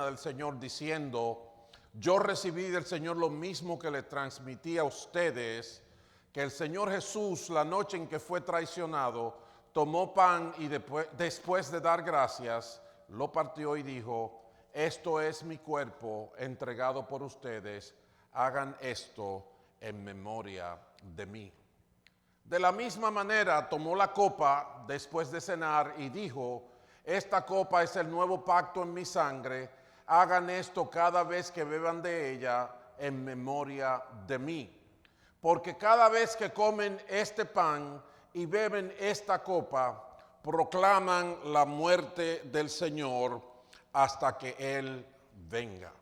cena del Señor diciendo: yo recibí del Señor lo mismo que le transmití a ustedes, que el Señor Jesús, la noche en que fue traicionado, tomó pan y después de dar gracias, lo partió y dijo: esto es mi cuerpo entregado por ustedes, hagan esto en memoria de mí. De la misma manera tomó la copa después de cenar y dijo: esta copa es el nuevo pacto en mi sangre, hagan esto cada vez que beban de ella en memoria de mí. Porque cada vez que comen este pan y beben esta copa, proclaman la muerte del Señor hasta que Él venga.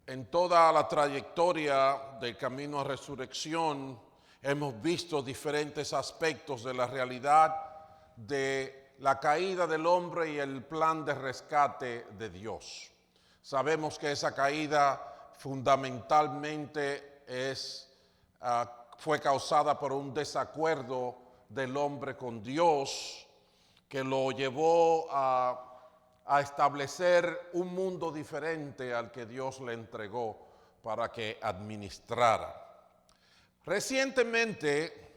En toda la trayectoria del camino a resurrección hemos visto diferentes aspectos de la realidad de la caída del hombre y el plan de rescate de Dios. Sabemos que esa caída fundamentalmente fue causada por un desacuerdo del hombre con Dios, que lo llevó a establecer un mundo diferente al que Dios le entregó para que administrara. Recientemente,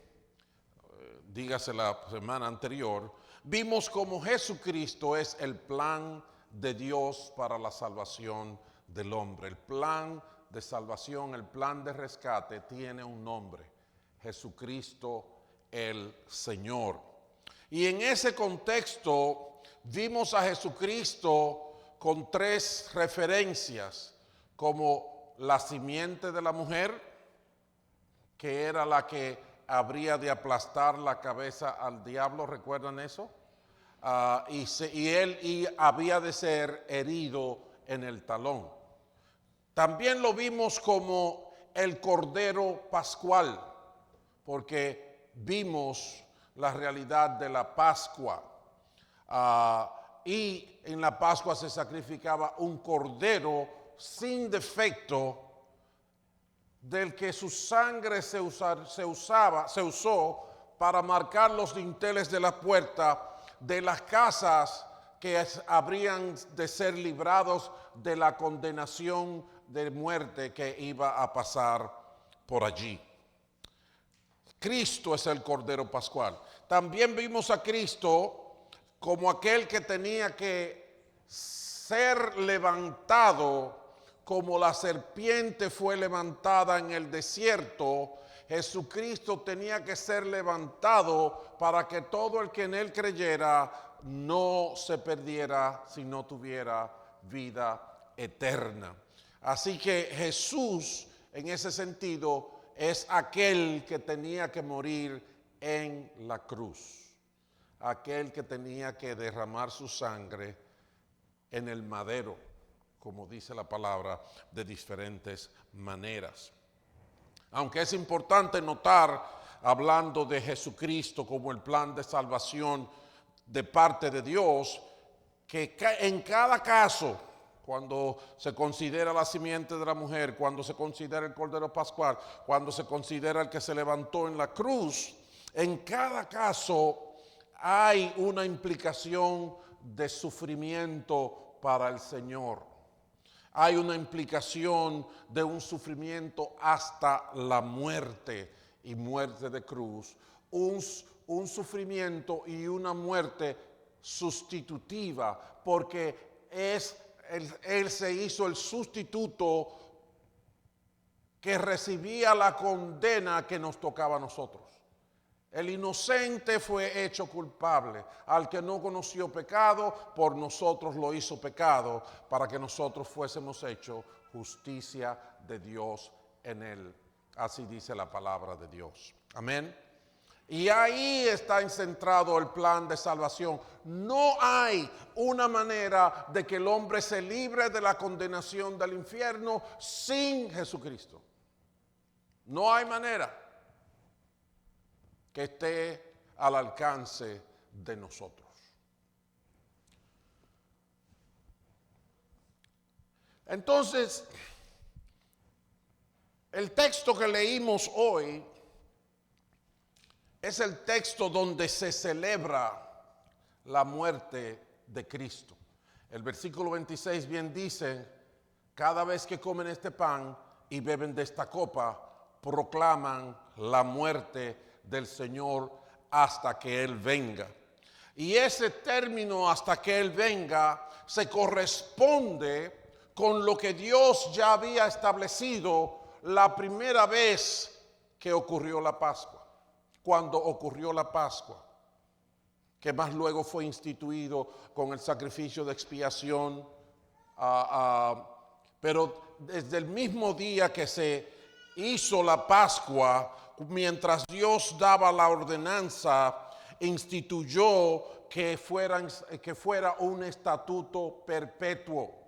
dígase la semana anterior, vimos cómo Jesucristo es el plan de Dios para la salvación del hombre. El plan de salvación, el plan de rescate tiene un nombre: Jesucristo el Señor. Y en ese contexto vimos a Jesucristo con tres referencias, como la simiente de la mujer, que era la que habría de aplastar la cabeza al diablo, ¿recuerdan eso? Y él había de ser herido en el talón. También lo vimos como el Cordero Pascual, porque vimos la realidad de la Pascua. Y en la Pascua se sacrificaba un cordero sin defecto, del que su sangre se usó para marcar los dinteles de la puerta de las casas que habrían de ser librados de la condenación de muerte que iba a pasar por allí. Cristo es el Cordero Pascual. También vimos a Cristo como aquel que tenía que ser levantado, como la serpiente fue levantada en el desierto. Jesucristo tenía que ser levantado para que todo el que en él creyera no se perdiera, sino tuviera vida eterna. Así que Jesús, en ese sentido, es aquel que tenía que morir en la cruz, aquel que tenía que derramar su sangre en el madero, como dice la palabra, de diferentes maneras. Aunque es importante notar, hablando de Jesucristo como el plan de salvación de parte de Dios, que en cada caso, cuando se considera la simiente de la mujer, cuando se considera el Cordero Pascual, cuando se considera el que se levantó en la cruz, en cada caso hay una implicación de sufrimiento para el Señor. Hay una implicación de un sufrimiento hasta la muerte y muerte de cruz. Un sufrimiento y una muerte sustitutiva, porque Él se hizo el sustituto que recibía la condena que nos tocaba a nosotros. El inocente fue hecho culpable. Al que no conoció pecado, por nosotros lo hizo pecado, para que nosotros fuésemos hechos justicia de Dios en él. Así dice la palabra de Dios. Amén. Y ahí está centrado el plan de salvación. No hay una manera de que el hombre se libre de la condenación del infierno sin Jesucristo. No hay manera que esté al alcance de nosotros. Entonces, el texto que leímos hoy es el texto donde se celebra la muerte de Cristo. El versículo 26 bien dice, cada vez que comen este pan y beben de esta copa, proclaman la muerte del Señor hasta que Él venga. Y ese término hasta que Él venga se corresponde con lo que Dios ya había establecido la primera vez que ocurrió la Pascua, cuando ocurrió la Pascua, que más luego fue instituido con el sacrificio de expiación, pero desde el mismo día que se hizo la Pascua, mientras Dios daba la ordenanza, instituyó que fuera un estatuto perpetuo.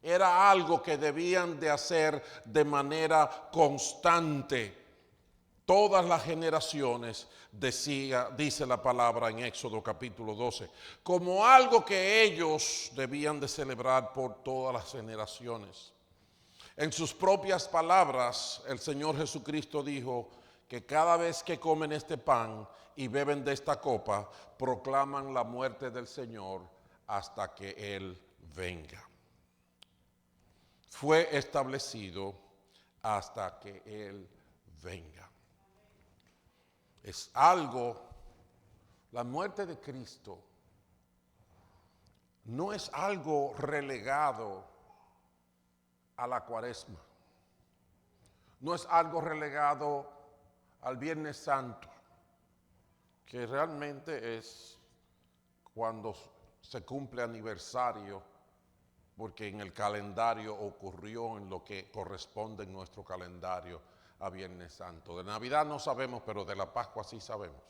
Era algo que debían de hacer de manera constante. Todas las generaciones, dice la palabra en Éxodo capítulo 12, como algo que ellos debían de celebrar por todas las generaciones. En sus propias palabras, el Señor Jesucristo dijo que cada vez que comen este pan y beben de esta copa, proclaman la muerte del Señor hasta que Él venga. Fue establecido hasta que Él venga. Es algo, la muerte de Cristo no es algo relegado a la Cuaresma, no es algo relegado al Viernes Santo, que realmente es cuando se cumple aniversario, porque en el calendario ocurrió en lo que corresponde en nuestro calendario a Viernes Santo. De Navidad no sabemos, pero de la Pascua sí sabemos.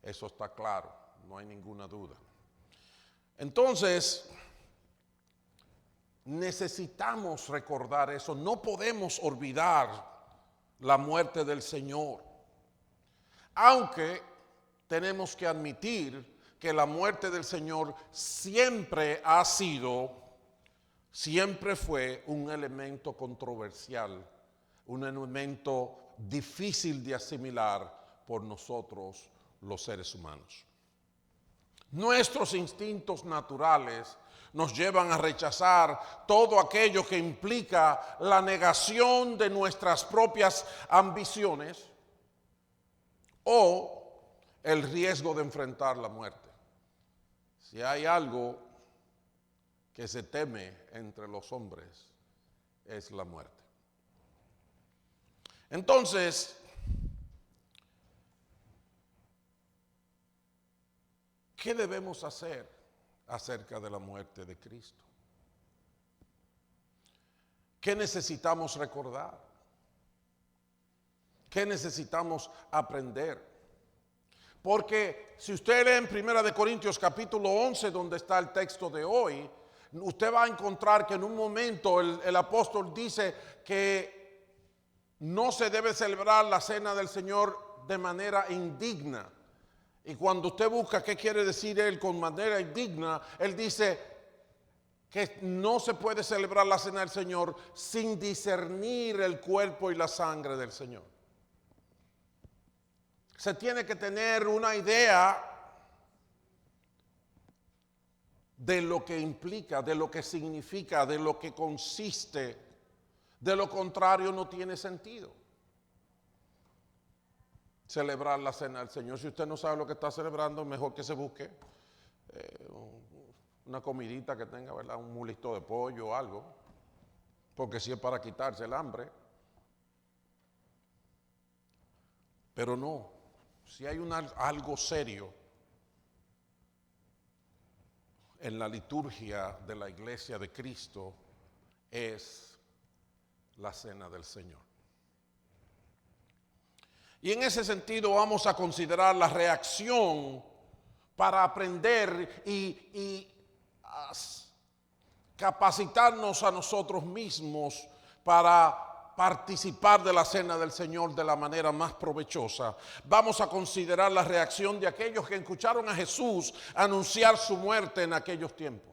Eso está claro, no hay ninguna duda. Entonces, necesitamos recordar eso. No podemos olvidar la muerte del Señor. Aunque tenemos que admitir que la muerte del Señor siempre fue un elemento controversial, un elemento difícil de asimilar por nosotros los seres humanos. Nuestros instintos naturales nos llevan a rechazar todo aquello que implica la negación de nuestras propias ambiciones o el riesgo de enfrentar la muerte. Si hay algo que se teme entre los hombres, es la muerte. Entonces, ¿qué debemos hacer acerca de la muerte de Cristo? ¿Qué necesitamos recordar? ¿Qué necesitamos aprender? Porque si usted lee en 1 Corintios capítulo 11, donde está el texto de hoy, usted va a encontrar que en un momento el apóstol dice que no se debe celebrar la cena del Señor de manera indigna. Y cuando usted busca qué quiere decir él con manera indigna, él dice que no se puede celebrar la cena del Señor sin discernir el cuerpo y la sangre del Señor. Se tiene que tener una idea de lo que implica, de lo que significa, de lo que consiste. De lo contrario no tiene sentido celebrar la cena del Señor. Si usted no sabe lo que está celebrando, mejor que se busque una comidita que tenga, ¿verdad? Un mulito de pollo o algo, porque si es para quitarse el hambre. Pero no, si hay algo serio en la liturgia de la Iglesia de Cristo, es la cena del Señor. Y en ese sentido vamos a considerar la reacción para aprender y capacitarnos a nosotros mismos para participar de la cena del Señor de la manera más provechosa. Vamos a considerar la reacción de aquellos que escucharon a Jesús anunciar su muerte en aquellos tiempos.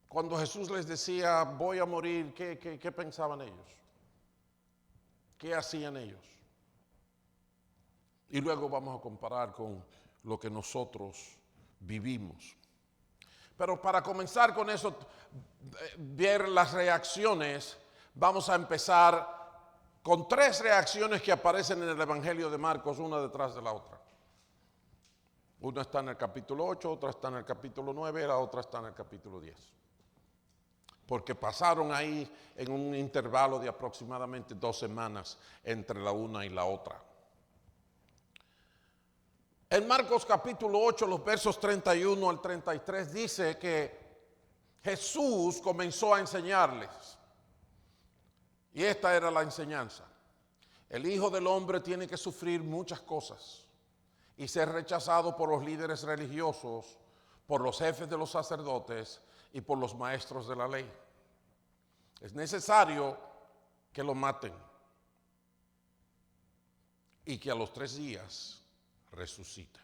Cuando Jesús les decía, voy a morir, ¿qué pensaban ellos? ¿Qué hacían ellos? Y luego vamos a comparar con lo que nosotros vivimos. Pero para comenzar con eso, ver las reacciones, vamos a empezar con 3 reacciones que aparecen en el Evangelio de Marcos, una detrás de la otra. Una está en el capítulo 8, otra está en el capítulo 9, la otra está en el capítulo 10. Porque pasaron ahí en un intervalo de aproximadamente 2 semanas entre la una y la otra. En Marcos capítulo 8, los versos 31 al 33, dice que Jesús comenzó a enseñarles. Y esta era la enseñanza. El Hijo del Hombre tiene que sufrir muchas cosas y ser rechazado por los líderes religiosos, por los jefes de los sacerdotes y por los maestros de la ley. Es necesario que lo maten y que a los 3 días resucite.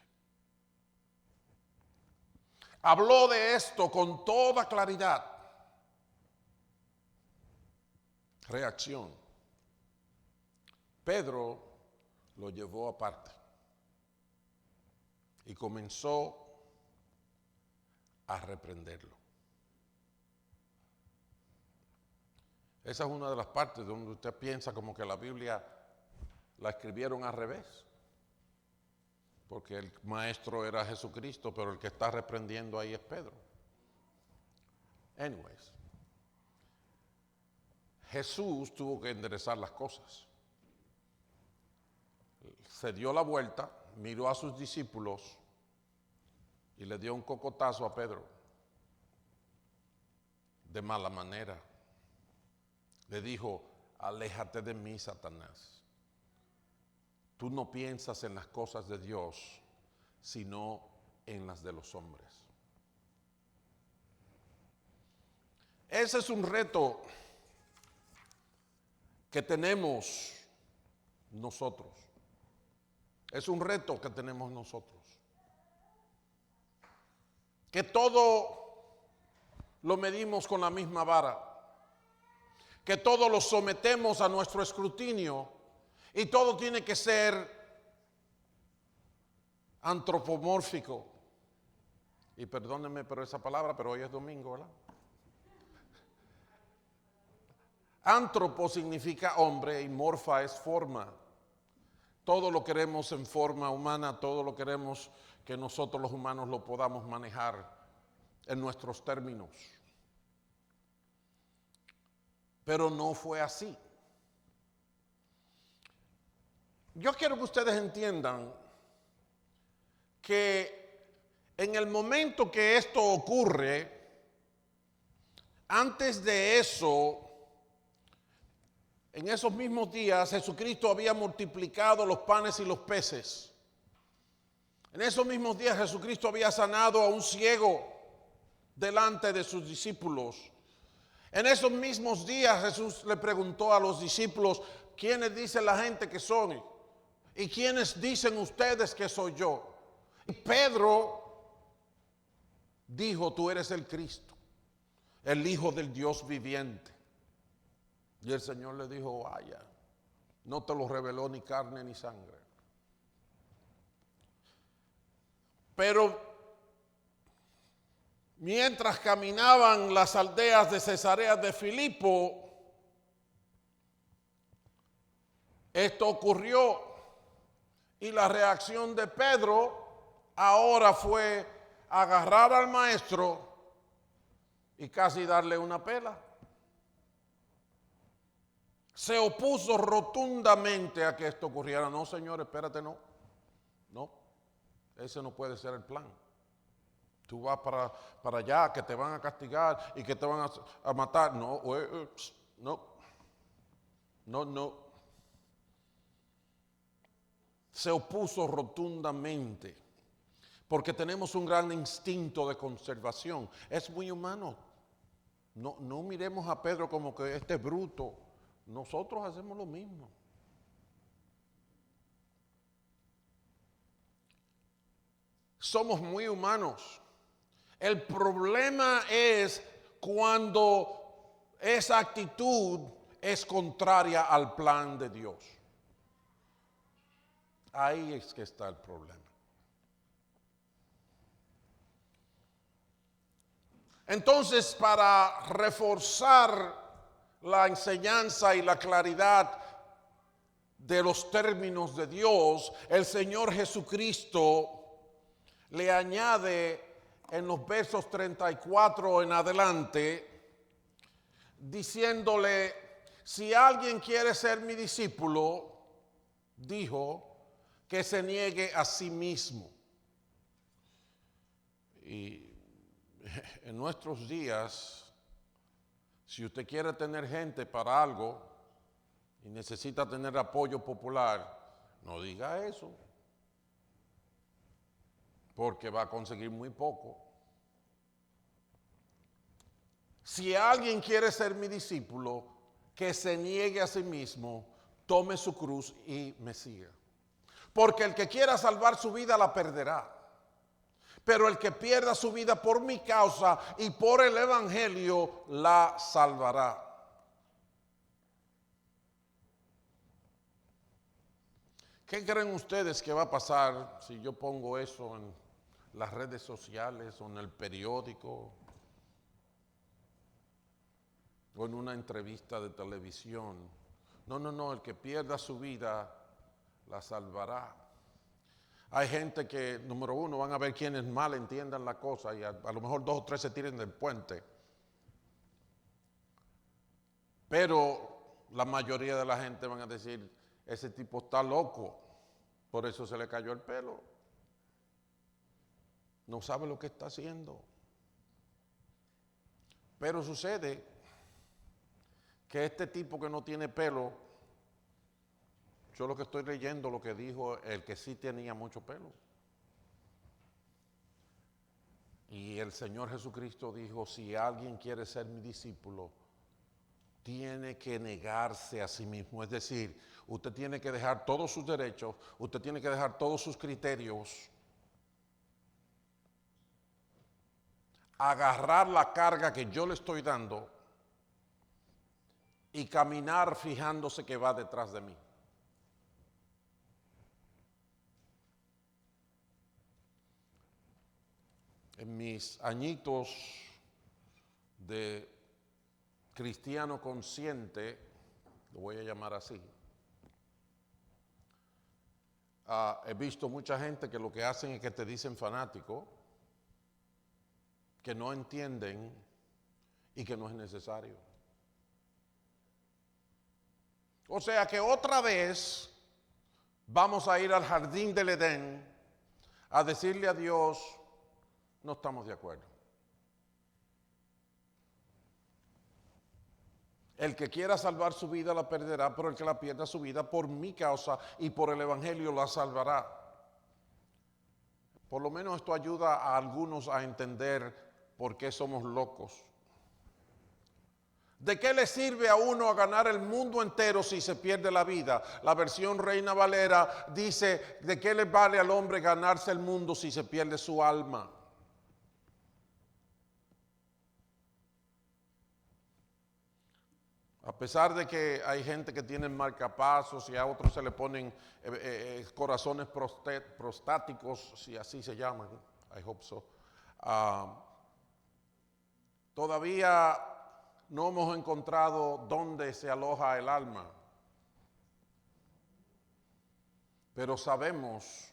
Habló de esto con toda claridad. Reacción. Pedro lo llevó aparte y comenzó a reprenderlo. Esa es una de las partes donde usted piensa como que la Biblia la escribieron al revés. Porque el maestro era Jesucristo, pero el que está reprendiendo ahí es Pedro. Anyways. Jesús tuvo que enderezar las cosas. Se dio la vuelta, miró a sus discípulos y le dio un cocotazo a Pedro. De mala manera. Le dijo, aléjate de mí, Satanás. Tú no piensas en las cosas de Dios, sino en las de los hombres. Ese es un reto que tenemos nosotros. Es un reto que tenemos nosotros. Que todo lo medimos con la misma vara. Que todo lo sometemos a nuestro escrutinio y todo tiene que ser antropomórfico. Y perdónenme por esa palabra, pero hoy es domingo, ¿verdad? Antropo significa hombre y morfa es forma. Todo lo queremos en forma humana, todo lo queremos que nosotros los humanos lo podamos manejar en nuestros términos. Pero no fue así. Yo quiero que ustedes entiendan que en el momento que esto ocurre, antes de eso, en esos mismos días, Jesucristo había multiplicado los panes y los peces. En esos mismos días, Jesucristo había sanado a un ciego delante de sus discípulos. En esos mismos días, Jesús le preguntó a los discípulos, ¿quiénes dice la gente que son? ¿Y quiénes dicen ustedes que soy yo? Y Pedro dijo, tú eres el Cristo, el Hijo del Dios viviente. Y el Señor le dijo, vaya, no te lo reveló ni carne ni sangre. Pero mientras caminaban las aldeas de Cesarea de Filipo, esto ocurrió y la reacción de Pedro ahora fue agarrar al maestro y casi darle una pela. Se opuso rotundamente a que esto ocurriera. No, Señor, espérate, no. No, ese no puede ser el plan. Tú vas para allá, que te van a castigar y que te van a matar. No, no. Se opuso rotundamente porque tenemos un gran instinto de conservación. Es muy humano. No miremos a Pedro como que este es bruto. Nosotros hacemos lo mismo. Somos muy humanos. El problema es cuando esa actitud es contraria al plan de Dios. Ahí es que está el problema. Entonces, para reforzar la enseñanza y la claridad de los términos de Dios, el Señor Jesucristo le añade en los versos 34 en adelante, diciéndole, si alguien quiere ser mi discípulo, dijo, que se niegue a sí mismo. Y en nuestros días, si usted quiere tener gente para algo y necesita tener apoyo popular, no diga eso, porque va a conseguir muy poco. Si alguien quiere ser mi discípulo, que se niegue a sí mismo, tome su cruz y me siga. Porque el que quiera salvar su vida la perderá. Pero el que pierda su vida por mi causa y por el evangelio la salvará. ¿Qué creen ustedes que va a pasar si yo pongo eso en las redes sociales o en el periódico o en una entrevista de televisión? No, el que pierda su vida la salvará. Hay gente que, número uno, van a ver quienes mal entiendan la cosa y a lo mejor 2 o 3 se tiren del puente. Pero la mayoría de la gente van a decir, ese tipo está loco, por eso se le cayó el pelo. No sabe lo que está haciendo. Pero sucede que este tipo que no tiene pelo, yo lo que estoy leyendo, lo que dijo el que sí tenía mucho pelo. Y el Señor Jesucristo dijo, si alguien quiere ser mi discípulo, tiene que negarse a sí mismo. Es decir, usted tiene que dejar todos sus derechos, usted tiene que dejar todos sus criterios, agarrar la carga que yo le estoy dando y caminar fijándose que va detrás de mí. En mis añitos de cristiano consciente, lo voy a llamar así, he visto mucha gente que lo que hacen es que te dicen fanático, que no entienden y que no es necesario. O sea que otra vez vamos a ir al jardín del Edén a decirle a Dios, no estamos de acuerdo. El que quiera salvar su vida la perderá, pero el que la pierda su vida por mi causa y por el evangelio la salvará. Por lo menos esto ayuda a algunos a entender por qué somos locos. ¿De qué le sirve a uno a ganar el mundo entero si se pierde la vida? La versión Reina Valera dice, ¿de qué le vale al hombre ganarse el mundo si se pierde su alma? A pesar de que hay gente que tiene marcapasos y a otros se le ponen corazones prostáticos, si así se llaman, I hope so. Todavía no hemos encontrado dónde se aloja el alma. Pero sabemos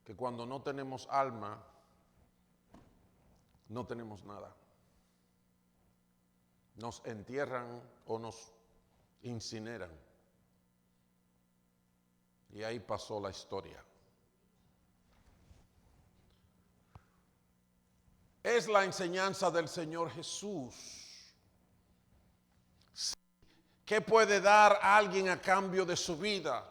que cuando no tenemos alma, no tenemos nada. Nos entierran o nos incineran. Y ahí pasó la historia. Es la enseñanza del Señor Jesús. ¿Qué puede dar alguien a cambio de su vida?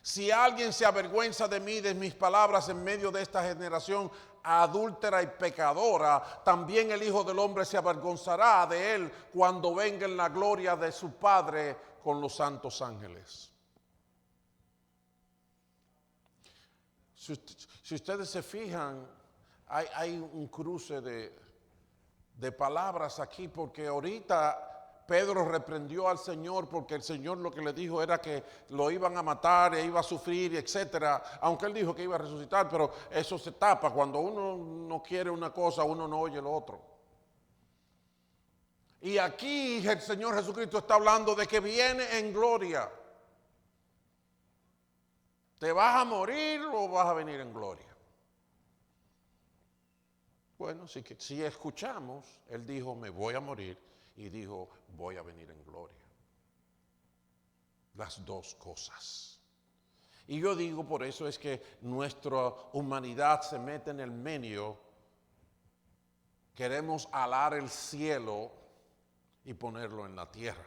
Si alguien se avergüenza de mí, de mis palabras en medio de esta generación adúltera y pecadora, también el Hijo del Hombre se avergonzará de él cuando venga en la gloria de su Padre con los santos ángeles. Si ustedes se fijan, hay un cruce de palabras aquí, porque ahorita Pedro reprendió al Señor porque el Señor lo que le dijo era que lo iban a matar e iba a sufrir, etcétera. Aunque él dijo que iba a resucitar, pero eso se tapa. Cuando uno no quiere una cosa, uno no oye lo otro. Y aquí el Señor Jesucristo está hablando de que viene en gloria. ¿Te vas a morir o vas a venir en gloria? Bueno, si escuchamos, Él dijo, me voy a morir, y dijo, voy a venir en gloria. Las dos cosas. Y yo digo, por eso es que nuestra humanidad se mete en el medio. Queremos alar el cielo y ponerlo en la tierra.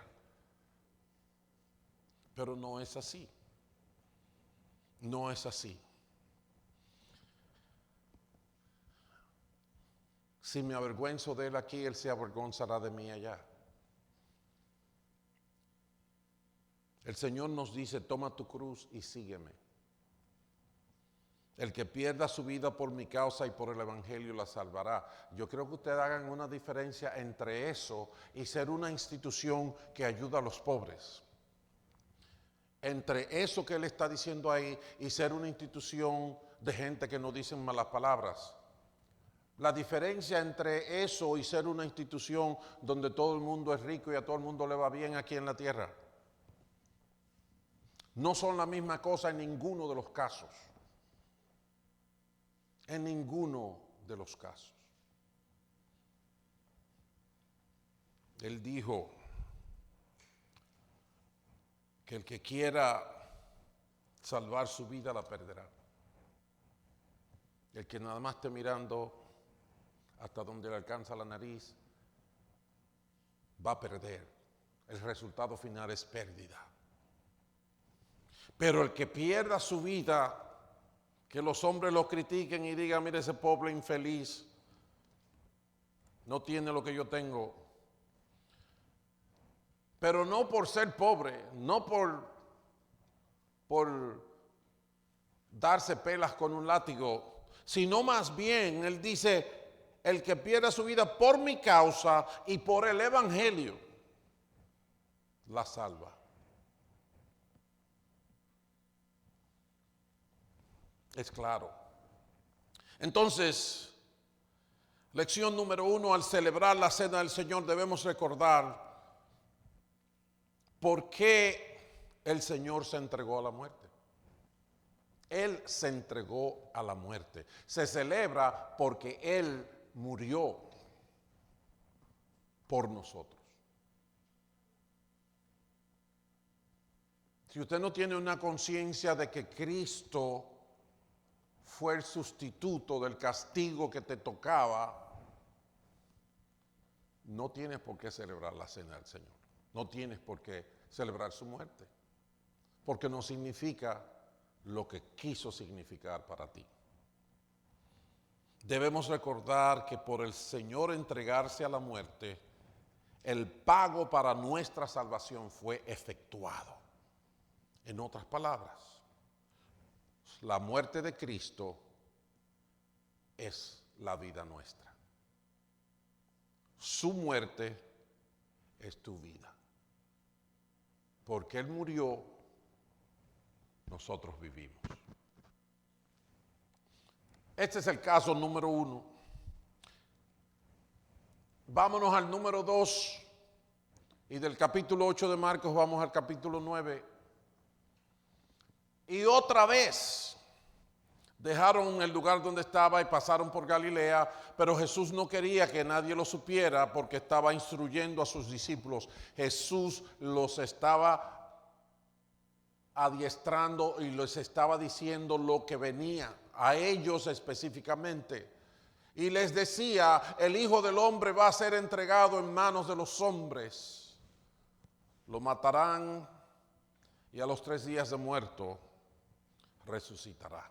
Pero no es así. No es así. Si me avergüenzo de Él aquí, Él se avergonzará de mí allá. El Señor nos dice, toma tu cruz y sígueme. El que pierda su vida por mi causa y por el Evangelio la salvará. Yo creo que ustedes hagan una diferencia entre eso y ser una institución que ayuda a los pobres. Entre eso que Él está diciendo ahí y ser una institución de gente que no dicen malas palabras. La diferencia entre eso y ser una institución donde todo el mundo es rico y a todo el mundo le va bien aquí en la tierra, no son la misma cosa en ninguno de los casos. En ninguno de los casos. Él dijo que el que quiera salvar su vida la perderá. El que nada más esté mirando hasta donde le alcanza la nariz va a perder. El resultado final es pérdida. Pero el que pierda su vida, que los hombres lo critiquen y digan, mire ese pobre infeliz, no tiene lo que yo tengo. Pero no por ser pobre, no por darse pelas con un látigo, sino más bien, Él dice, el que pierda su vida por mi causa y por el Evangelio, la salva. Es claro. Entonces, lección número 1, al celebrar la cena del Señor debemos recordar por qué el Señor se entregó a la muerte. Él se entregó a la muerte. Se celebra porque Él murió por nosotros. Si usted no tiene una conciencia de que Cristo fue el sustituto del castigo que te tocaba, no tienes por qué celebrar la cena del Señor. No tienes por qué celebrar su muerte, porque no significa lo que quiso significar para ti. Debemos recordar que por el Señor entregarse a la muerte, el pago para nuestra salvación fue efectuado. En otras palabras, la muerte de Cristo es la vida nuestra. Su muerte es tu vida. Porque Él murió, nosotros vivimos. Este es el caso número 1. Vámonos al número 2. Y del capítulo 8 de Marcos vamos al capítulo 9. Y otra vez dejaron el lugar donde estaba y pasaron por Galilea, pero Jesús no quería que nadie lo supiera porque estaba instruyendo a sus discípulos. Jesús los estaba adiestrando y les estaba diciendo lo que venía, a ellos específicamente. Y les decía, el Hijo del Hombre va a ser entregado en manos de los hombres. Lo matarán y a los 3 días de muerto resucitará.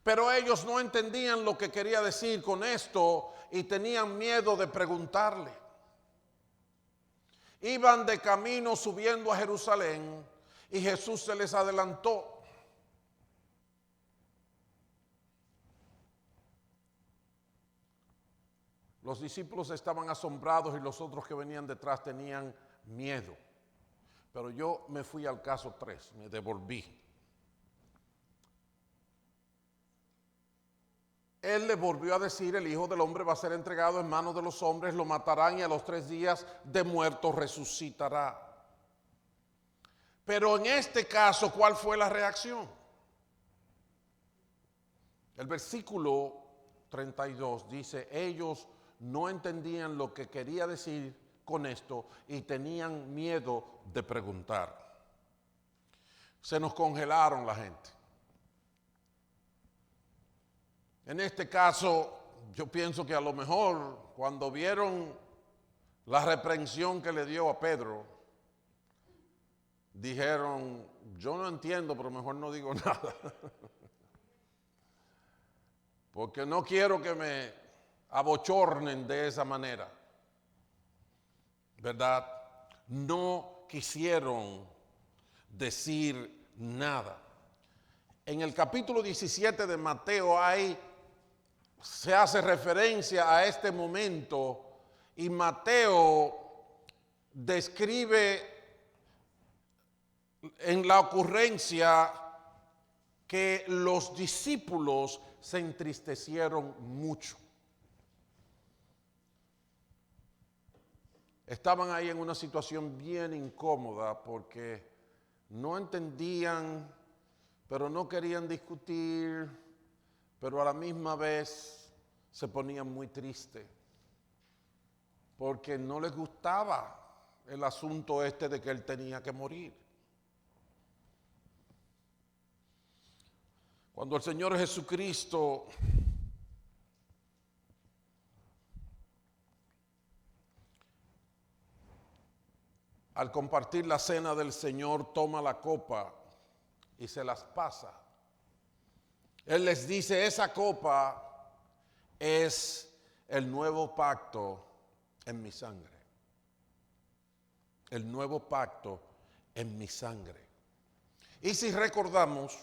Pero ellos no entendían lo que quería decir con esto y tenían miedo de preguntarle. Iban de camino subiendo a Jerusalén y Jesús se les adelantó. Los discípulos estaban asombrados y los otros que venían detrás tenían miedo. Pero yo me fui al caso 3, me devolví. Él le volvió a decir: el Hijo del Hombre va a ser entregado en manos de los hombres, lo matarán y a los 3 días de muerto resucitará. Pero en este caso, ¿cuál fue la reacción? El versículo 32 dice: ellos no entendían lo que quería decir con esto y tenían miedo de preguntar. Se nos congelaron la gente. En este caso, yo pienso que a lo mejor cuando vieron la reprensión que le dio a Pedro, dijeron: yo no entiendo, pero mejor no digo nada. Porque no quiero que me abochornen de esa manera. ¿Verdad? No quisieron decir nada. En el capítulo 17 de Mateo se hace referencia a este momento y Mateo describe en la ocurrencia que los discípulos se entristecieron mucho. Estaban ahí en una situación bien incómoda porque no entendían, pero no querían discutir, pero a la misma vez se ponían muy tristes porque no les gustaba el asunto de que él tenía que morir. Cuando el Señor Jesucristo al compartir la cena del Señor toma la copa y se las pasa, Él les dice: esa copa es el nuevo pacto en mi sangre. El nuevo pacto en mi sangre. Y si recordamos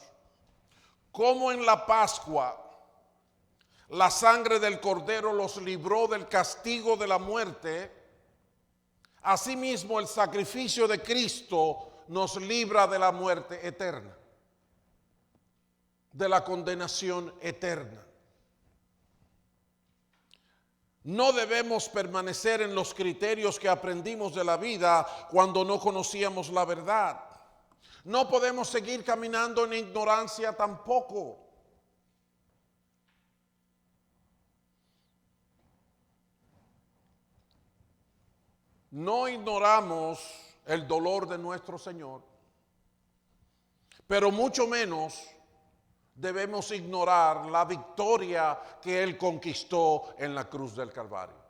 cómo en la Pascua la sangre del Cordero los libró del castigo de la muerte, asimismo el sacrificio de Cristo nos libra de la muerte eterna, de la condenación eterna. No debemos permanecer en los criterios que aprendimos de la vida cuando no conocíamos la verdad. No podemos seguir caminando en ignorancia tampoco. No ignoramos el dolor de nuestro Señor, pero mucho menos debemos ignorar la victoria que Él conquistó en la cruz del Calvario.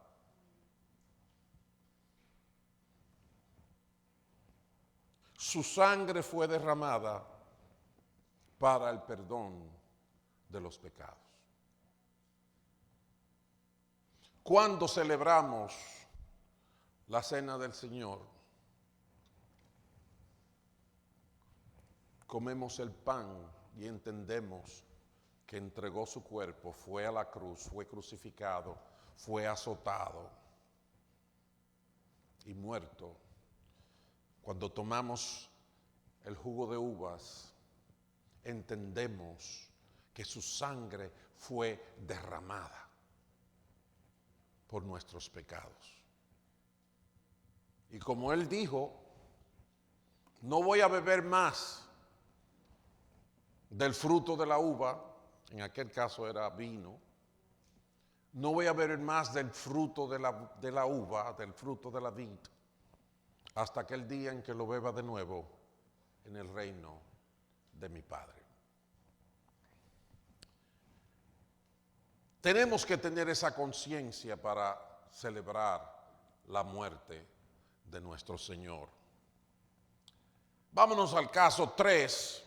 Su sangre fue derramada para el perdón de los pecados. Cuando celebramos la cena del Señor, comemos el pan y entendemos que entregó su cuerpo, fue a la cruz, fue crucificado, fue azotado y muerto. Cuando tomamos el jugo de uvas, entendemos que su sangre fue derramada por nuestros pecados. Y como Él dijo: no voy a beber más del fruto de la uva, en aquel caso era vino, no voy a beber más del fruto de la uva, del fruto de la vid, hasta aquel día en que lo beba de nuevo en el reino de mi Padre. Tenemos que tener esa conciencia para celebrar la muerte de nuestro Señor. Vámonos al caso 3.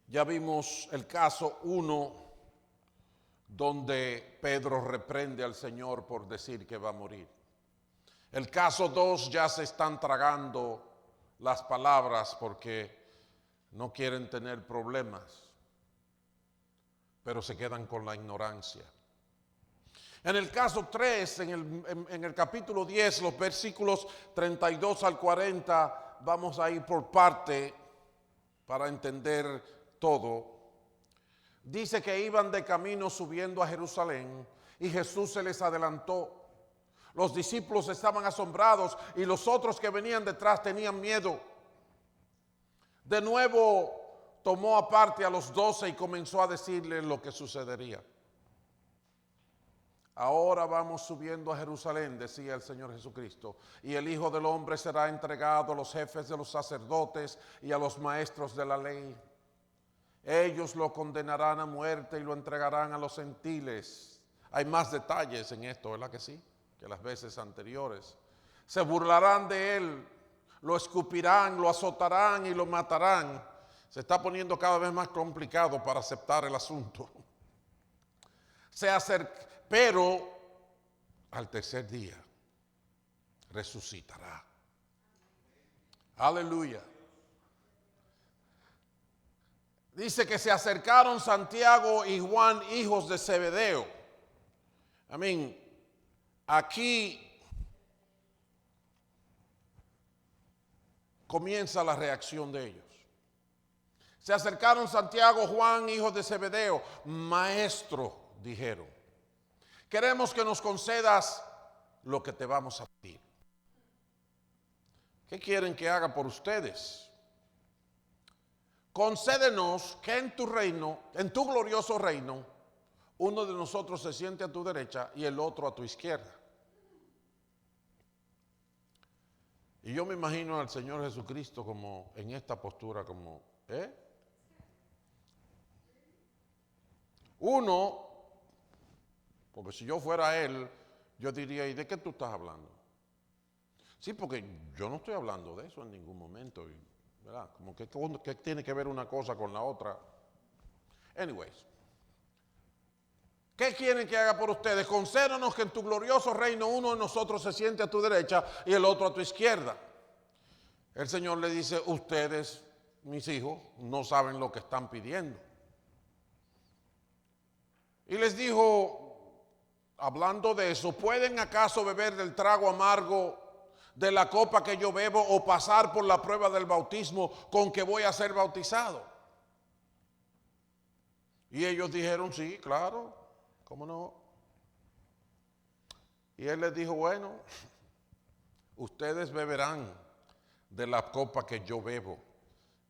Ya vimos el caso 1, donde Pedro reprende al Señor por decir que va a morir. El caso 2 ya se están tragando las palabras porque no quieren tener problemas, pero se quedan con la ignorancia. En el caso 3, en el capítulo 10, los versículos 32 al 40, vamos a ir por parte para entender todo. dice que iban de camino subiendo a Jerusalén y Jesús se les adelantó. Los discípulos estaban asombrados y los otros que venían detrás tenían miedo. De nuevo tomó aparte a los 12 y comenzó a decirles lo que sucedería. Ahora vamos subiendo a Jerusalén, decía el Señor Jesucristo, y el Hijo del Hombre será entregado a los jefes de los sacerdotes y a los maestros de la ley. Ellos lo condenarán a muerte y lo entregarán a los gentiles. Hay más detalles en esto, ¿verdad que sí? Que las veces anteriores. Se burlarán de él, lo escupirán, lo azotarán y lo matarán. Se está poniendo cada vez más complicado para aceptar el asunto. Pero al tercer día resucitará. Aleluya. Dice que se acercaron Santiago y Juan, hijos de Zebedeo. Aquí comienza la reacción de ellos. Se acercaron Santiago, Juan, hijos de Zebedeo. Maestro, dijeron, queremos que nos concedas lo que te vamos a pedir. ¿Qué quieren que haga por ustedes? Concédenos que en tu reino, en tu glorioso reino, uno de nosotros se siente a tu derecha y el otro a tu izquierda. Y yo me imagino al Señor Jesucristo como en esta postura, como, Uno, porque si yo fuera él, yo diría, ¿y de qué tú estás hablando? Sí, porque yo no estoy hablando de eso en ningún momento, ¿verdad? Como que tiene que ver una cosa con la otra. Anyways, ¿qué quieren que haga por ustedes? Concédenos que en tu glorioso reino uno de nosotros se siente a tu derecha y el otro a tu izquierda. El Señor le dice, ustedes, mis hijos, no saben lo que están pidiendo. Y les dijo, hablando de eso, ¿pueden acaso beber del trago amargo de la copa que yo bebo o pasar por la prueba del bautismo con que voy a ser bautizado? Y ellos dijeron, sí, claro, ¿cómo no? Y él les dijo, bueno, ustedes beberán de la copa que yo bebo.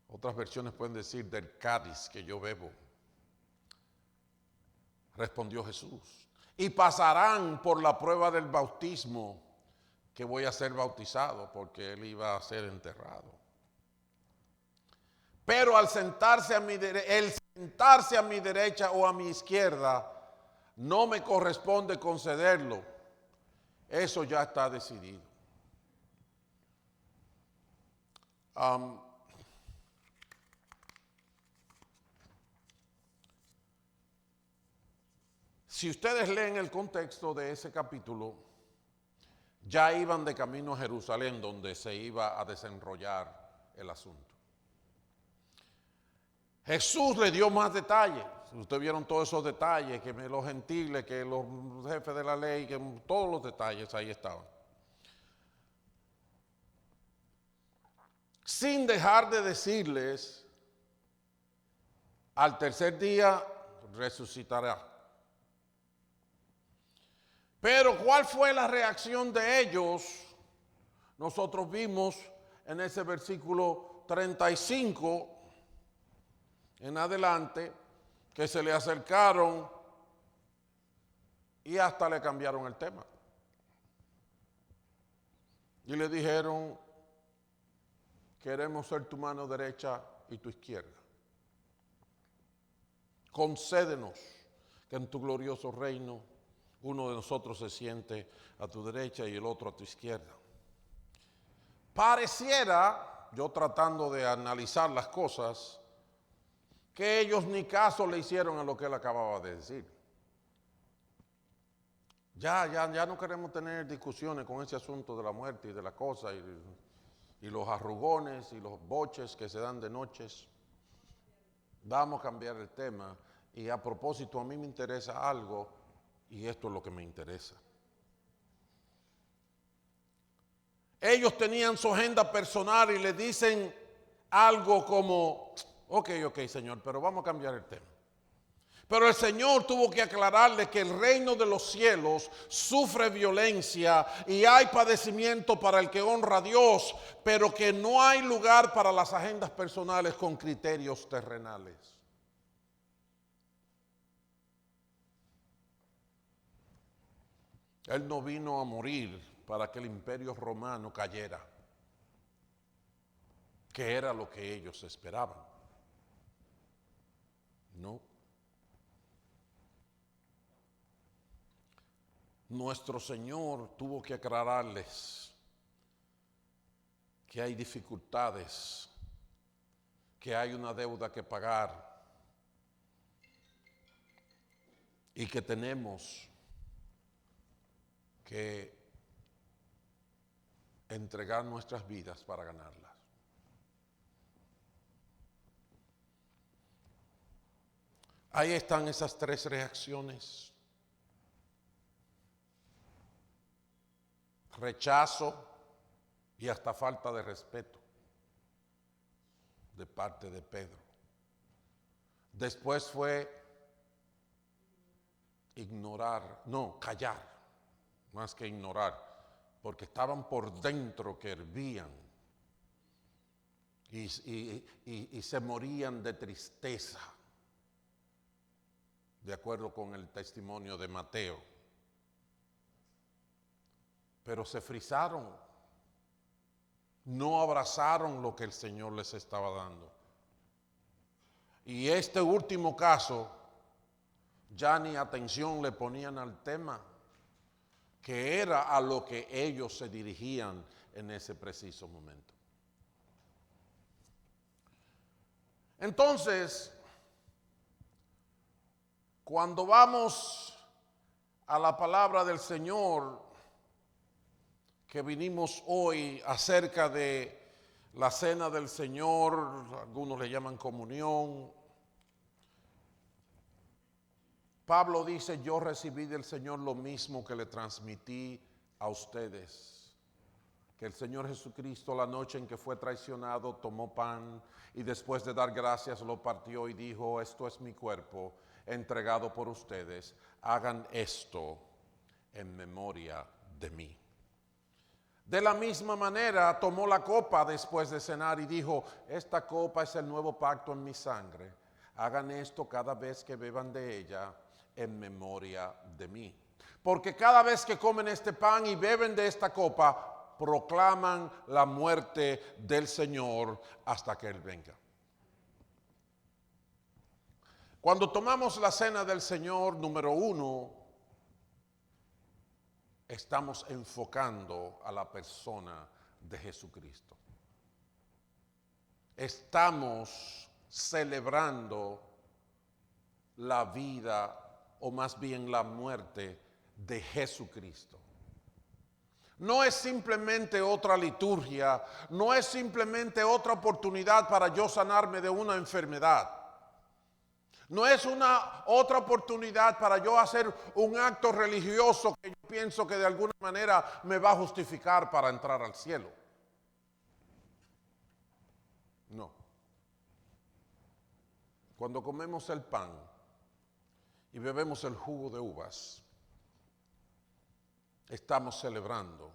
Otras versiones pueden decir del cáliz que yo bebo. Respondió Jesús, y pasarán por la prueba del bautismo que voy a ser bautizado, porque él iba a ser enterrado. Pero al sentarse a mi derecha o a mi izquierda, no me corresponde concederlo. Eso ya está decidido. Si ustedes leen el contexto de ese capítulo, ya iban de camino a Jerusalén, donde se iba a desenrollar el asunto. Jesús le dio más detalles. Ustedes vieron todos esos detalles, que los gentiles, que los jefes de la ley, que todos los detalles ahí estaban. Sin dejar de decirles, al tercer día resucitará. Pero ¿cuál fue la reacción de ellos? Nosotros vimos en ese versículo 35 en adelante que se le acercaron y hasta le cambiaron el tema. Y le dijeron, queremos ser tu mano derecha y tu izquierda. Concédenos que en tu glorioso reino uno de nosotros se siente a tu derecha y el otro a tu izquierda. Pareciera, yo tratando de analizar las cosas, que ellos ni caso le hicieron a lo que él acababa de decir. Ya no queremos tener discusiones con ese asunto de la muerte y de la cosa y los arrugones y los boches que se dan de noches. Vamos a cambiar el tema y a propósito a mí me interesa algo. Y esto es lo que me interesa. Ellos tenían su agenda personal y le dicen algo como, ok, Señor, pero vamos a cambiar el tema. Pero el Señor tuvo que aclararle que el reino de los cielos sufre violencia y hay padecimiento para el que honra a Dios, pero que no hay lugar para las agendas personales con criterios terrenales. Él no vino a morir para que el imperio romano cayera, que era lo que ellos esperaban. No. Nuestro Señor tuvo que aclararles que hay dificultades, que hay una deuda que pagar y que tenemos que entregar nuestras vidas para ganarlas. Ahí están esas tres reacciones: rechazo y hasta falta de respeto de parte de Pedro. Después fue callar, más que ignorar, porque estaban por dentro que hervían y se morían de tristeza, de acuerdo con el testimonio de Mateo. Pero se frisaron, no abrazaron lo que el Señor les estaba dando. Y este último caso, ya ni atención le ponían al tema, que era a lo que ellos se dirigían en ese preciso momento. Entonces, cuando vamos a la palabra del Señor, que vinimos hoy acerca de la cena del Señor, algunos le llaman comunión. Pablo dice: yo recibí del Señor lo mismo que le transmití a ustedes, que el Señor Jesucristo, la noche en que fue traicionado, tomó pan y después de dar gracias lo partió y dijo: esto es mi cuerpo entregado por ustedes, hagan esto en memoria de mí. De la misma manera tomó la copa después de cenar y dijo: esta copa es el nuevo pacto en mi sangre, hagan esto cada vez que beban de ella en memoria de mí. Porque cada vez que comen este pan y beben de esta copa, proclaman la muerte del Señor hasta que Él venga. Cuando tomamos la cena del Señor, número uno, estamos enfocando a la persona de Jesucristo. Estamos celebrando la vida, o más bien la muerte de Jesucristo. No es simplemente otra liturgia, no es simplemente otra oportunidad para yo sanarme de una enfermedad. No es una otra oportunidad para yo hacer un acto religioso que yo pienso que de alguna manera me va a justificar para entrar al cielo. No. Cuando comemos el pan y bebemos el jugo de uvas, estamos celebrando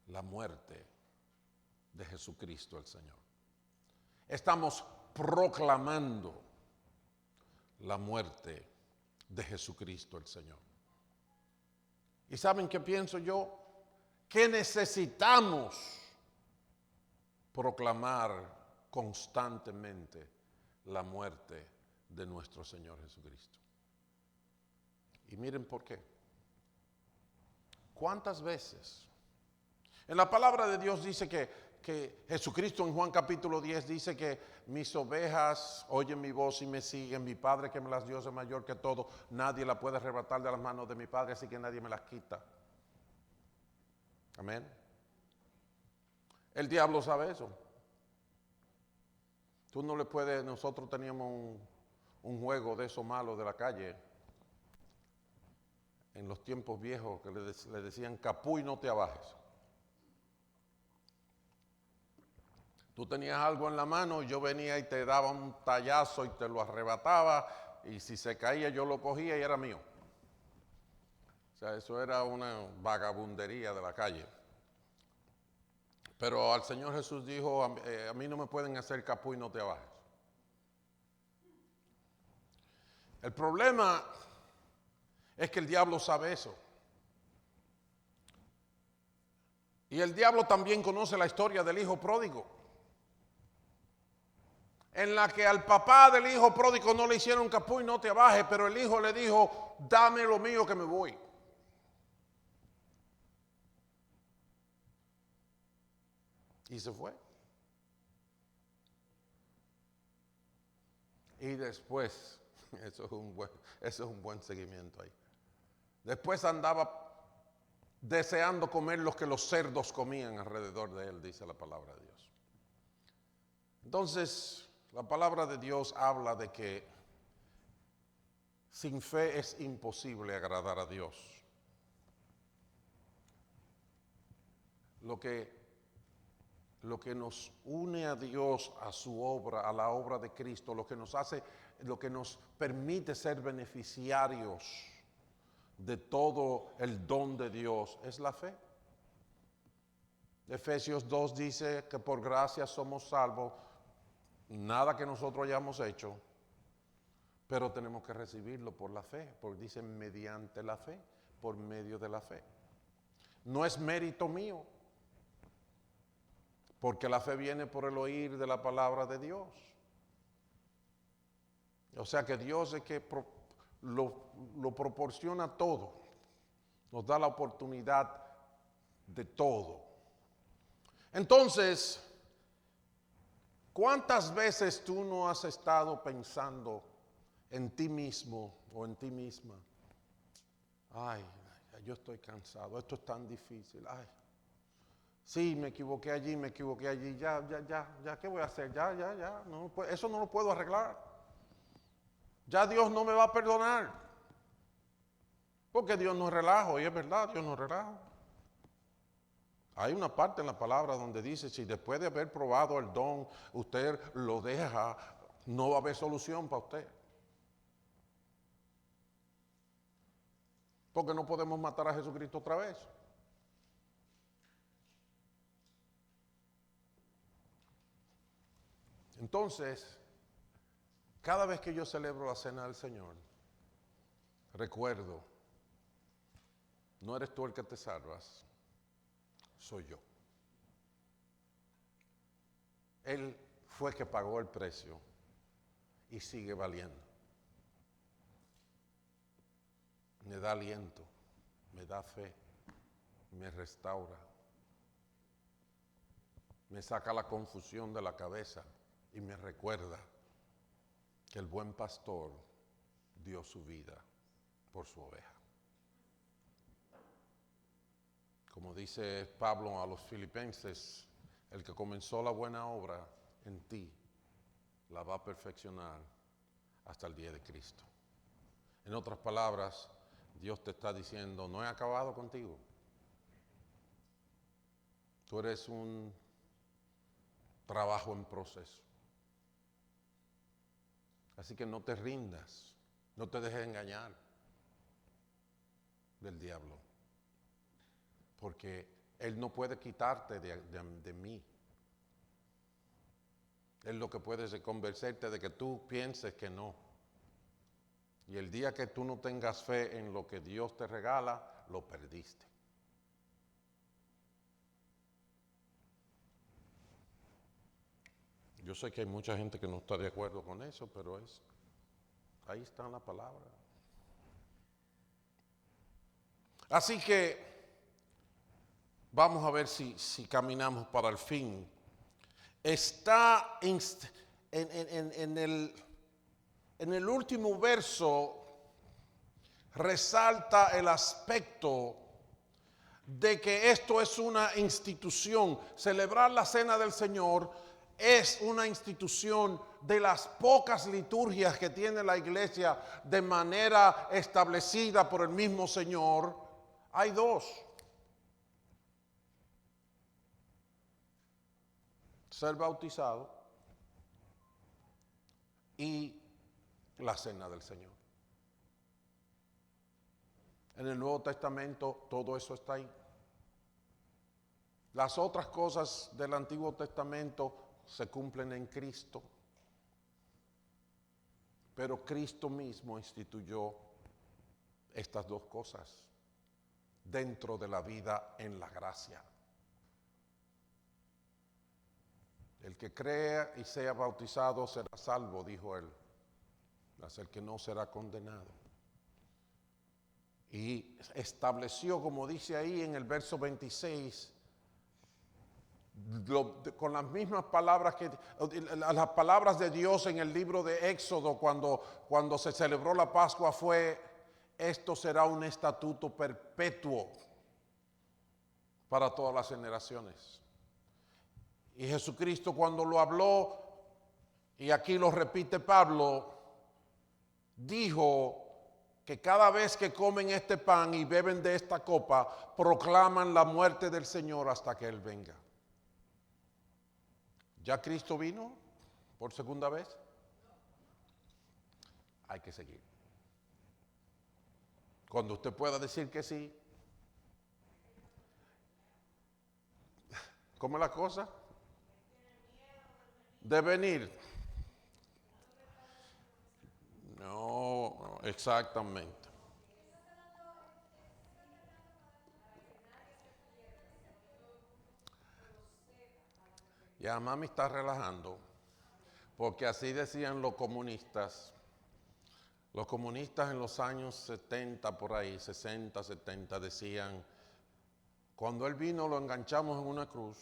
la muerte de Jesucristo el Señor. Estamos proclamando la muerte de Jesucristo el Señor. ¿Y saben qué pienso yo? Que necesitamos proclamar constantemente la muerte de nuestro Señor Jesucristo. Y miren por qué. ¿Cuántas veces? En la palabra de Dios dice que Jesucristo en Juan capítulo 10 dice que mis ovejas oyen mi voz y me siguen, mi Padre que me las dio es mayor que todo, nadie la puede arrebatar de las manos de mi Padre, así que nadie me las quita. Amén. El diablo sabe eso. Tú no le puedes, nosotros teníamos un juego de esos malos de la calle, en los tiempos viejos, que le decían capú y no te abajes. Tú tenías algo en la mano y yo venía y te daba un tallazo y te lo arrebataba y si se caía yo lo cogía y era mío. O sea, eso era una vagabundería de la calle. Pero al Señor Jesús dijo, a mí no me pueden hacer capú y no te abajes. El problema es que el diablo sabe eso. Y el diablo también conoce la historia del hijo pródigo, en la que al papá del hijo pródigo no le hicieron capú y no te abajes, pero el hijo le dijo, dame lo mío que me voy. Y se fue. Y después, eso es un buen seguimiento ahí. Después andaba deseando comer lo que los cerdos comían alrededor de él, dice la palabra de Dios. Entonces, la palabra de Dios habla de que sin fe es imposible agradar a Dios. Lo que nos une a Dios, a su obra, a la obra de Cristo, lo que nos permite ser beneficiarios de todo el don de Dios, es la fe. Efesios 2 dice que por gracia somos salvos, nada que nosotros hayamos hecho, pero tenemos que recibirlo por la fe, porque dice mediante la fe, por medio de la fe. No es mérito mío, porque la fe viene por el oír de la palabra de Dios. O sea que Dios es que lo proporciona todo, nos da la oportunidad de todo. Entonces, ¿cuántas veces tú no has estado pensando en ti mismo o en ti misma? Ay, yo estoy cansado, esto es tan difícil, ay. Sí, me equivoqué allí, ya, ¿qué voy a hacer? Ya, no, eso no lo puedo arreglar. Ya Dios no me va a perdonar. Porque Dios no es relajo, y es verdad, Dios no es relajo. Hay una parte en la palabra donde dice, si después de haber probado el don, usted lo deja, no va a haber solución para usted. Porque no podemos matar a Jesucristo otra vez. Entonces, cada vez que yo celebro la cena del Señor, recuerdo, no eres tú el que te salvas, soy yo. Él fue el que pagó el precio y sigue valiendo. Me da aliento, me da fe, me restaura, me saca la confusión de la cabeza y me recuerda que el buen pastor dio su vida por su oveja. Como dice Pablo a los filipenses, el que comenzó la buena obra en ti, la va a perfeccionar hasta el día de Cristo. En otras palabras, Dios te está diciendo, no he acabado contigo. Tú eres un trabajo en proceso. Así que no te rindas, no te dejes engañar del diablo, porque Él no puede quitarte de mí. Él lo que puede es convencerte de que tú pienses que no. Y el día que tú no tengas fe en lo que Dios te regala, lo perdiste. Yo sé que hay mucha gente que no está de acuerdo con eso, pero ahí está la palabra. Así que vamos a ver si caminamos para el fin. Está en el último verso, resalta el aspecto de que esto es una institución. Celebrar la cena del Señor es una institución de las pocas liturgias que tiene la iglesia de manera establecida por el mismo Señor. Hay dos: ser bautizado y la cena del Señor. En el Nuevo Testamento todo eso está ahí. Las otras cosas del Antiguo Testamento se cumplen en Cristo. Pero Cristo mismo instituyó estas dos cosas dentro de la vida en la gracia. El que crea y sea bautizado será salvo, dijo él, mas el que no será condenado. Y estableció, como dice ahí en el verso 26, con las mismas palabras que las palabras de Dios en el libro de Éxodo cuando se celebró la Pascua fue: esto será un estatuto perpetuo para todas las generaciones. Y Jesucristo, cuando lo habló, y aquí lo repite Pablo, dijo que cada vez que comen este pan y beben de esta copa, proclaman la muerte del Señor hasta que Él venga. ¿Ya Cristo vino por segunda vez? Hay que seguir. Cuando usted pueda decir que sí, ¿cómo es la cosa? De venir. No, exactamente. Ya mami está relajando, porque así decían los comunistas. Los comunistas en los años 70, por ahí, 60, 70, decían: cuando Él vino lo enganchamos en una cruz,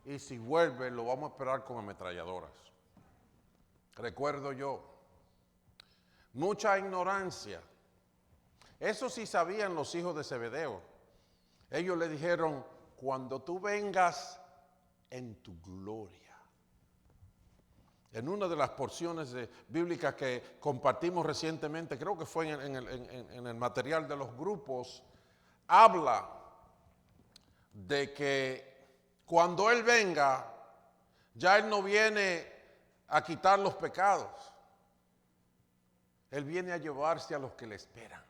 y si vuelve lo vamos a esperar con ametralladoras. Recuerdo yo, mucha ignorancia. Eso sí sabían los hijos de Zebedeo. Ellos le dijeron: cuando tú vengas en tu gloria. En una de las porciones bíblicas que compartimos recientemente, creo que fue en el material de los grupos, habla de que cuando Él venga, ya Él no viene a quitar los pecados. Él viene a llevarse a los que le esperan.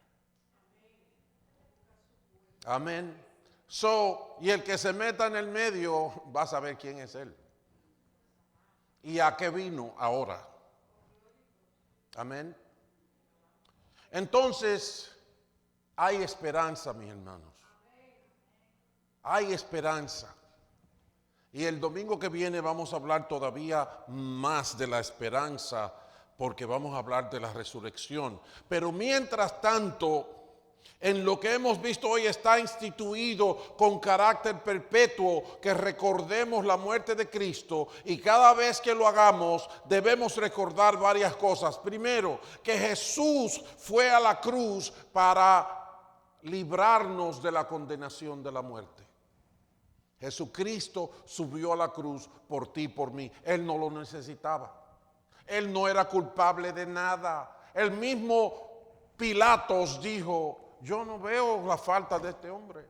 Amén. Y el que se meta en el medio va a saber quién es Él y a qué vino ahora. Amén. Entonces, hay esperanza, mis hermanos. Hay esperanza. Y el domingo que viene vamos a hablar todavía más de la esperanza, porque vamos a hablar de la resurrección. Pero mientras tanto, en lo que hemos visto hoy está instituido con carácter perpetuo que recordemos la muerte de Cristo, y cada vez que lo hagamos debemos recordar varias cosas. Primero, que Jesús fue a la cruz para librarnos de la condenación de la muerte. Jesucristo subió a la cruz por ti y por mí. Él no lo necesitaba. Él no era culpable de nada. El mismo Pilatos dijo: yo no veo la falta de este hombre.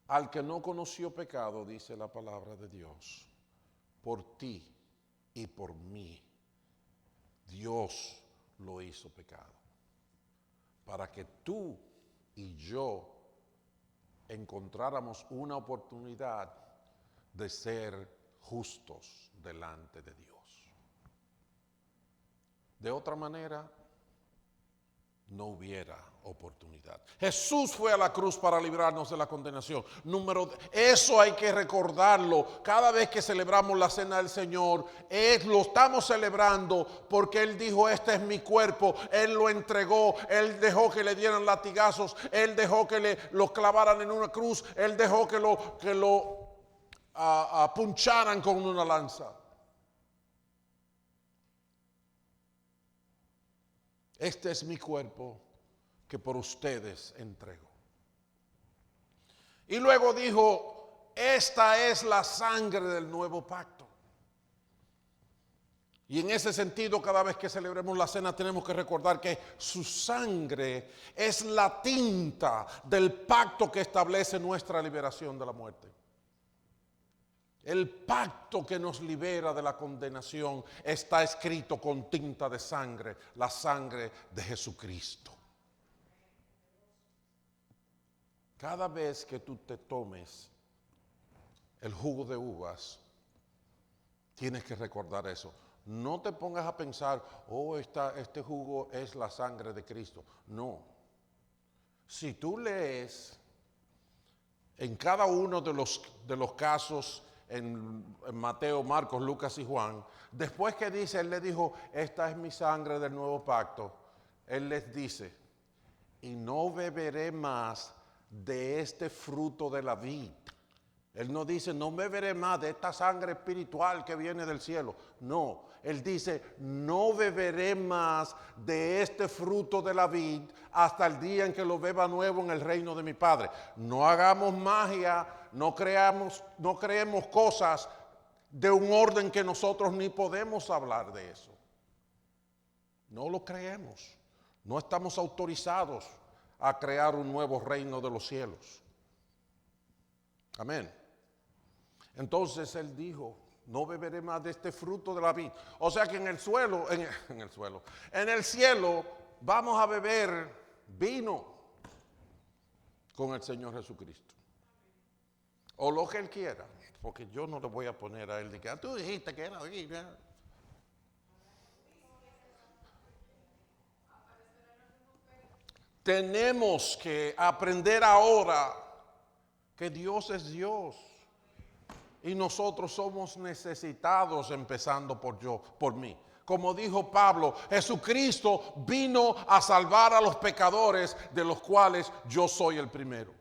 Al que no conoció pecado, dice la palabra de Dios, por ti y por mí, Dios lo hizo pecado, para que tú y yo encontráramos una oportunidad de ser justos delante de Dios. De otra manera, no hubiera oportunidad. Jesús fue a la cruz para librarnos de la condenación. Eso hay que recordarlo. Cada vez que celebramos la cena del Señor, lo estamos celebrando porque Él dijo: este es mi cuerpo. Él lo entregó. Él dejó que le dieran latigazos. Él dejó que lo clavaran en una cruz. Él dejó que lo puncharan con una lanza. Este es mi cuerpo que por ustedes entrego. Y luego dijo: esta es la sangre del nuevo pacto. Y en ese sentido, cada vez que celebremos la cena tenemos que recordar que su sangre es la tinta del pacto que establece nuestra liberación de la muerte. El pacto que nos libera de la condenación está escrito con tinta de sangre, la sangre de Jesucristo. Cada vez que tú te tomes el jugo de uvas, tienes que recordar eso. No te pongas a pensar, oh, este jugo es la sangre de Cristo. No. Si tú lees en cada uno de los casos, en Mateo, Marcos, Lucas y Juan, después que dice, él le dijo, esta es mi sangre del nuevo pacto, él les dice, y no beberé más de este fruto de la vid. Él no dice, no beberé más de esta sangre espiritual que viene del cielo. No, él dice, no beberé más de este fruto de la vid hasta el día en que lo beba nuevo en el reino de mi Padre. No hagamos magia, no creemos cosas de un orden que nosotros ni podemos hablar de eso. No lo creemos. No estamos autorizados a crear un nuevo reino de los cielos. Amén. Entonces él dijo, no beberé más de este fruto de la vid. O sea que en el cielo vamos a beber vino con el Señor Jesucristo. O lo que él quiera, porque yo no le voy a poner a él de que tú dijiste que era vino. Tenemos que aprender ahora que Dios es Dios. Y nosotros somos necesitados, empezando por mí. Como dijo Pablo, Jesucristo vino a salvar a los pecadores, de los cuales yo soy el primero.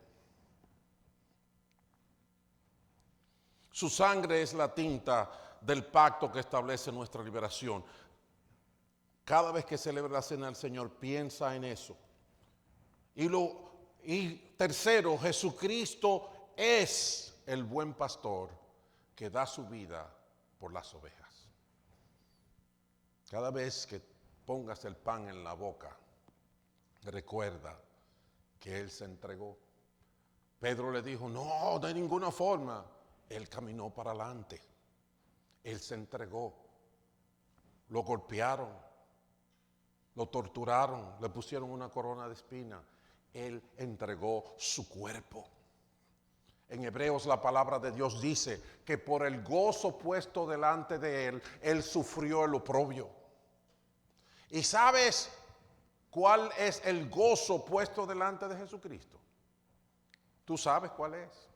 Su sangre es la tinta del pacto que establece nuestra liberación. Cada vez que celebra la cena del Señor, piensa en eso. Y tercero, Jesucristo es el buen pastor que da su vida por las ovejas. Cada vez que pongas el pan en la boca, recuerda que Él se entregó. Pedro le dijo, no, de ninguna forma. Él caminó para adelante. Él se entregó. Lo golpearon, lo torturaron, le pusieron una corona de espina. Él entregó su cuerpo. En Hebreos la palabra de Dios dice que por el gozo puesto delante de él, él sufrió el oprobio. ¿Y sabes cuál es el gozo puesto delante de Jesucristo? Tú sabes cuál es.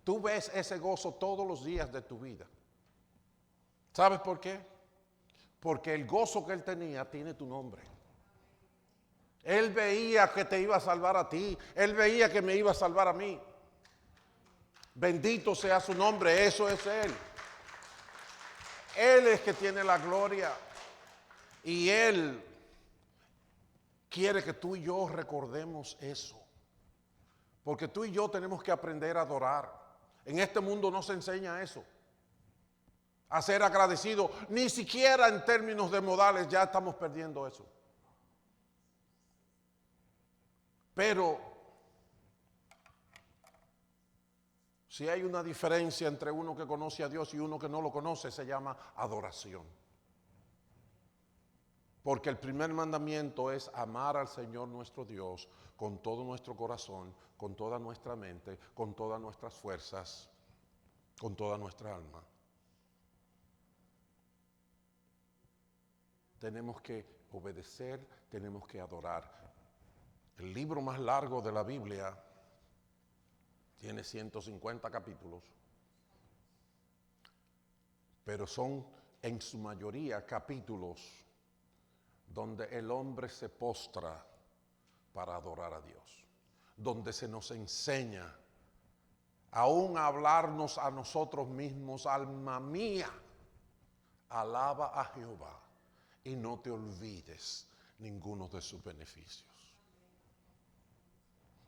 Tú ves ese gozo todos los días de tu vida. ¿Sabes por qué? Porque el gozo que él tenía tiene tu nombre. Él veía que te iba a salvar a ti. Él veía que me iba a salvar a mí. Bendito sea su nombre, eso es Él. Él es que tiene la gloria. Y Él quiere que tú y yo recordemos eso. Porque tú y yo tenemos que aprender a adorar. En este mundo no se enseña eso. A ser agradecido. Ni siquiera en términos de modales ya estamos perdiendo eso. Pero si hay una diferencia entre uno que conoce a Dios y uno que no lo conoce, se llama adoración. Porque el primer mandamiento es amar al Señor nuestro Dios con todo nuestro corazón, con toda nuestra mente, con todas nuestras fuerzas, con toda nuestra alma. Tenemos que obedecer, tenemos que adorar. El libro más largo de la Biblia tiene 150 capítulos, pero son en su mayoría capítulos donde el hombre se postra para adorar a Dios, donde se nos enseña aún a hablarnos a nosotros mismos, alma mía, alaba a Jehová y no te olvides ninguno de sus beneficios.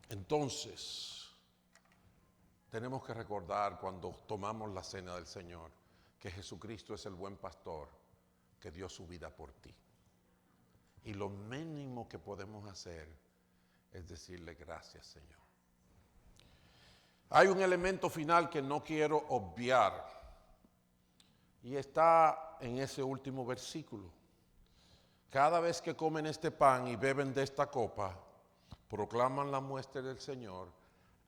Entonces, tenemos que recordar cuando tomamos la cena del Señor que Jesucristo es el buen pastor que dio su vida por ti. Y lo mínimo que podemos hacer es decirle gracias, Señor. Hay un elemento final que no quiero obviar y está en ese último versículo. Cada vez que comen este pan y beben de esta copa, proclaman la muerte del Señor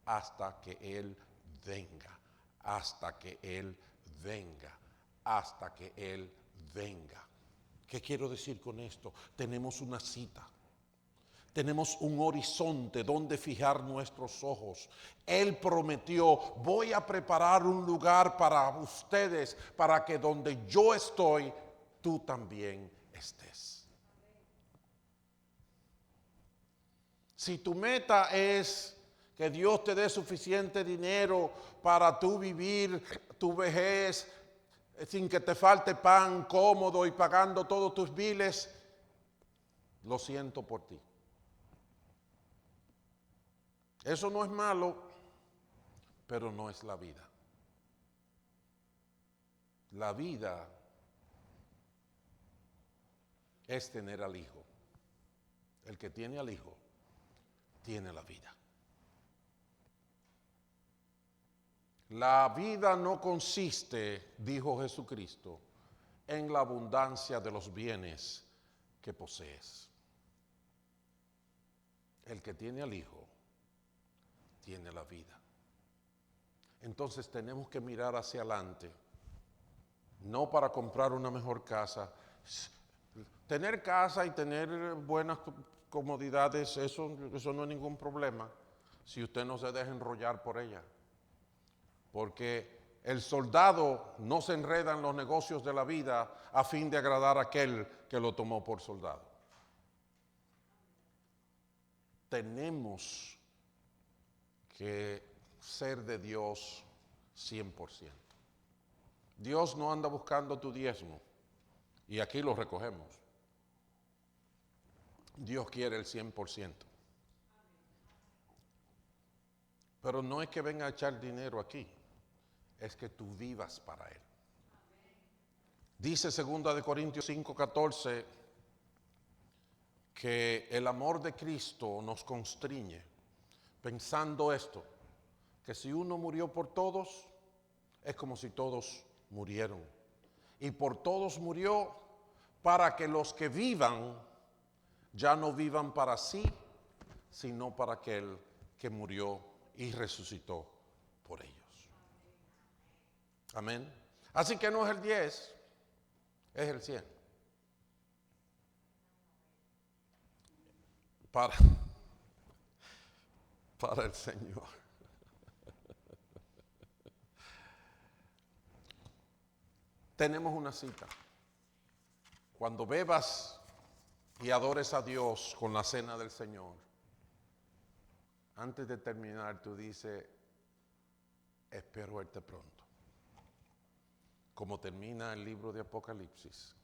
hasta que Él venga, hasta que Él venga, hasta que Él venga. ¿Qué quiero decir con esto? Tenemos una cita. Tenemos un horizonte donde fijar nuestros ojos. Él prometió, voy a preparar un lugar para ustedes, para que donde yo estoy, tú también estés. Si tu meta es que Dios te dé suficiente dinero para tú vivir tu vejez sin que te falte pan, cómodo y pagando todos tus biles, lo siento por ti. Eso no es malo, pero no es la vida. La vida es tener al Hijo. El que tiene al Hijo, tiene la vida. La vida no consiste, dijo Jesucristo, en la abundancia de los bienes que posees. El que tiene al Hijo, tiene la vida. Entonces tenemos que mirar hacia adelante, no para comprar una mejor casa. Tener casa y tener buenas comodidades, eso no es ningún problema, si usted no se deja enrollar por ella. Porque el soldado no se enreda en los negocios de la vida a fin de agradar a aquel que lo tomó por soldado. Tenemos que ser de Dios 100%. Dios no anda buscando tu diezmo y aquí lo recogemos. Dios quiere el 100%. Pero no es que venga a echar dinero aquí, es que tú vivas para Él. Dice 2 Corintios 5:14 que el amor de Cristo nos constriñe, pensando esto, que si uno murió por todos, es como si todos murieron. Y por todos murió para que los que vivan ya no vivan para sí, sino para aquel que murió y resucitó por ellos. Amén. Así que no es el 10, es el 100. Para el Señor. Tenemos una cita. Cuando bebas y adores a Dios con la cena del Señor, antes de terminar tú dices, espero verte pronto. Como termina el libro de Apocalipsis.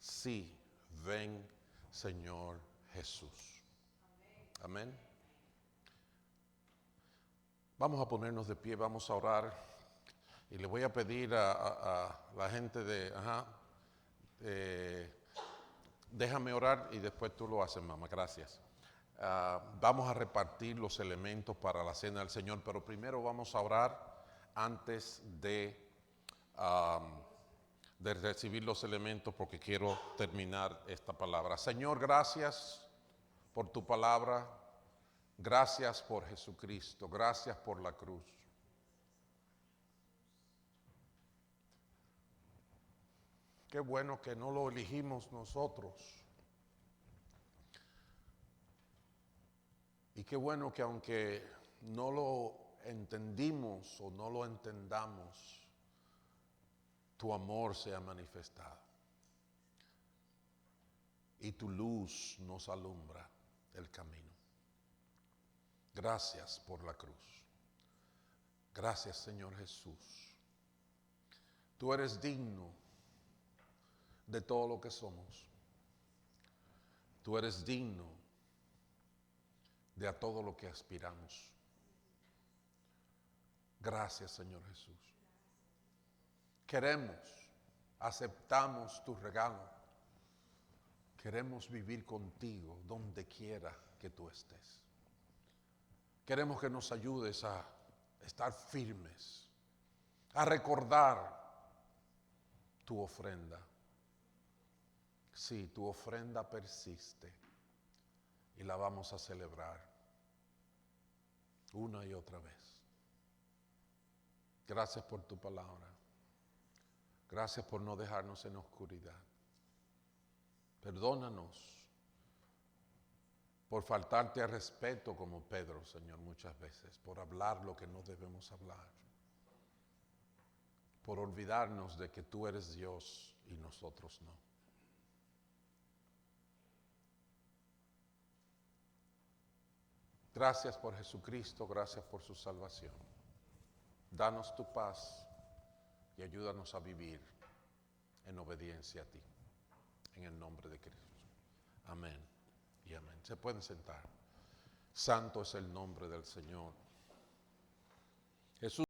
Sí, ven Señor Jesús. Amén. Vamos a ponernos de pie, vamos a orar. Y le voy a pedir a la gente déjame orar y después tú lo haces, mamá, gracias. Vamos a repartir los elementos para la cena del Señor, pero primero vamos a orar antes de recibir los elementos porque quiero terminar esta palabra. Señor, gracias por tu palabra, gracias por Jesucristo, gracias por la cruz. Qué bueno que no lo elegimos nosotros. Y qué bueno que aunque no lo entendimos o no lo entendamos, tu amor se ha manifestado. Y tu luz nos alumbra el camino. Gracias por la cruz. Gracias, Señor Jesús. Tú eres digno de todo lo que somos. Tú eres digno de a todo lo que aspiramos. Gracias, Señor Jesús. Queremos, aceptamos tu regalo. Queremos vivir contigo donde quiera que tú estés. Queremos que nos ayudes a estar firmes, a recordar tu ofrenda. Sí, tu ofrenda persiste y la vamos a celebrar una y otra vez. Gracias por tu palabra. Gracias por no dejarnos en oscuridad. Perdónanos por faltarte al respeto como Pedro, Señor, muchas veces, por hablar lo que no debemos hablar, por olvidarnos de que tú eres Dios y nosotros no. Gracias por Jesucristo, gracias por su salvación. Danos tu paz y ayúdanos a vivir en obediencia a ti. En el nombre de Cristo. Amén y amén. Se pueden sentar. Santo es el nombre del Señor. Jesús